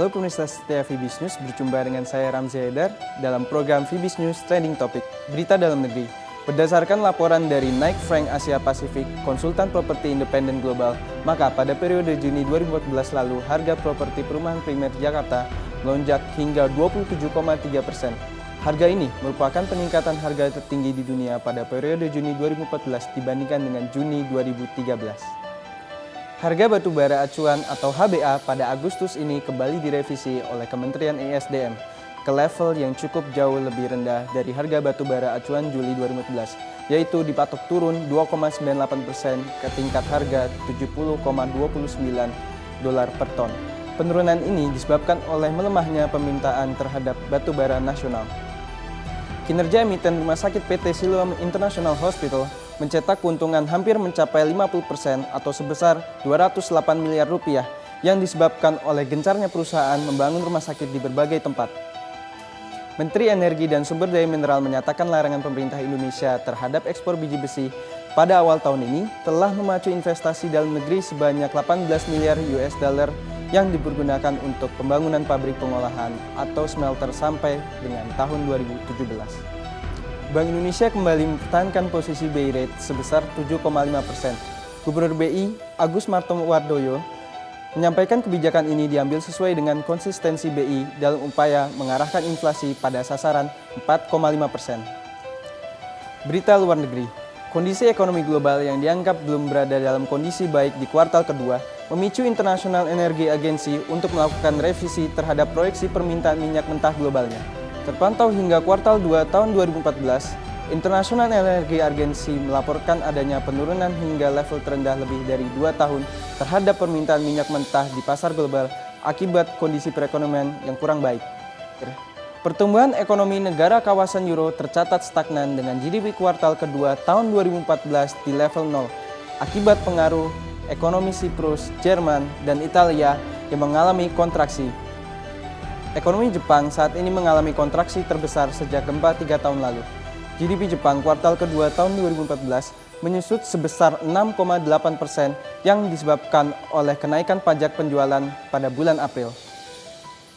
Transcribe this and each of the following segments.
Halo pemirsa setia Fibis News, berjumpa dengan saya Ramzi Haidar dalam program Fibis News Trending Topic, berita dalam negeri. Berdasarkan laporan dari Knight Frank Asia Pasifik, konsultan properti independen global, maka pada periode Juni 2014 lalu, harga properti perumahan primer Jakarta melonjak hingga 27,3%. Harga ini merupakan peningkatan harga tertinggi di dunia pada periode Juni 2014 dibandingkan dengan Juni 2013. Harga batu bara acuan atau HBA pada Agustus ini kembali direvisi oleh Kementerian ESDM ke level yang cukup jauh lebih rendah dari harga batu bara acuan Juli 2014, yaitu dipatok turun 2,98% ke tingkat harga $70,29 per ton. Penurunan ini disebabkan oleh melemahnya permintaan terhadap batu bara nasional. Kinerja emiten Rumah Sakit PT Siloam International Hospital mencetak keuntungan hampir mencapai 50% atau sebesar 208 miliar rupiah yang disebabkan oleh gencarnya perusahaan membangun rumah sakit di berbagai tempat. Menteri Energi dan Sumber Daya Mineral menyatakan larangan pemerintah Indonesia terhadap ekspor biji besi pada awal tahun ini telah memacu investasi dalam negeri sebanyak 18 miliar US dollar yang dipergunakan untuk pembangunan pabrik pengolahan atau smelter sampai dengan tahun 2017. Bank Indonesia kembali mempertahankan posisi BI rate sebesar 7,5%. Gubernur BI, Agus Martowardoyo, menyampaikan kebijakan ini diambil sesuai dengan konsistensi BI dalam upaya mengarahkan inflasi pada sasaran 4,5%. Berita luar negeri. Kondisi ekonomi global yang dianggap belum berada dalam kondisi baik di kuartal kedua memicu International Energy Agency untuk melakukan revisi terhadap proyeksi permintaan minyak mentah globalnya. Terpantau hingga kuartal 2 tahun 2014, International Energy Agency melaporkan adanya penurunan hingga level terendah lebih dari 2 tahun terhadap permintaan minyak mentah di pasar global akibat kondisi perekonomian yang kurang baik. Pertumbuhan ekonomi negara kawasan Euro tercatat stagnan dengan GDP kuartal kedua tahun 2014 di level 0 akibat pengaruh ekonomi Siprus, Jerman, dan Italia yang mengalami kontraksi. Ekonomi Jepang saat ini mengalami kontraksi terbesar sejak gempa 3 tahun lalu. GDP Jepang kuartal kedua tahun 2014 menyusut sebesar 6,8% yang disebabkan oleh kenaikan pajak penjualan pada bulan April.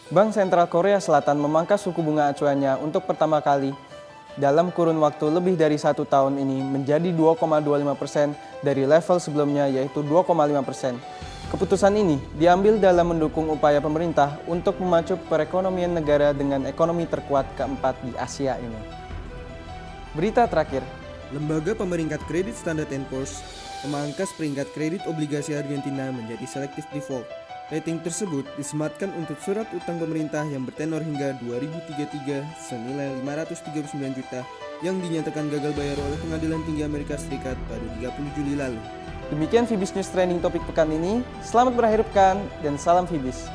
Bank Sentral Korea Selatan memangkas suku bunga acuannya untuk pertama kali dalam kurun waktu lebih dari 1 tahun ini menjadi 2,25% dari level sebelumnya yaitu 2,5%. Keputusan ini diambil dalam mendukung upaya pemerintah untuk memacu perekonomian negara dengan ekonomi terkuat keempat di Asia ini. Berita terakhir, Lembaga Pemeringkat Kredit Standard & Poor's memangkas peringkat kredit obligasi Argentina menjadi selective default. Rating tersebut disematkan untuk surat utang pemerintah yang bertenor hingga 2033 senilai 539 juta yang dinyatakan gagal bayar oleh Pengadilan Tinggi Amerika Serikat pada 30 Juli lalu. Demikian Fibis News Trending Topik pekan ini. Selamat berakhir pekan dan salam Fibis.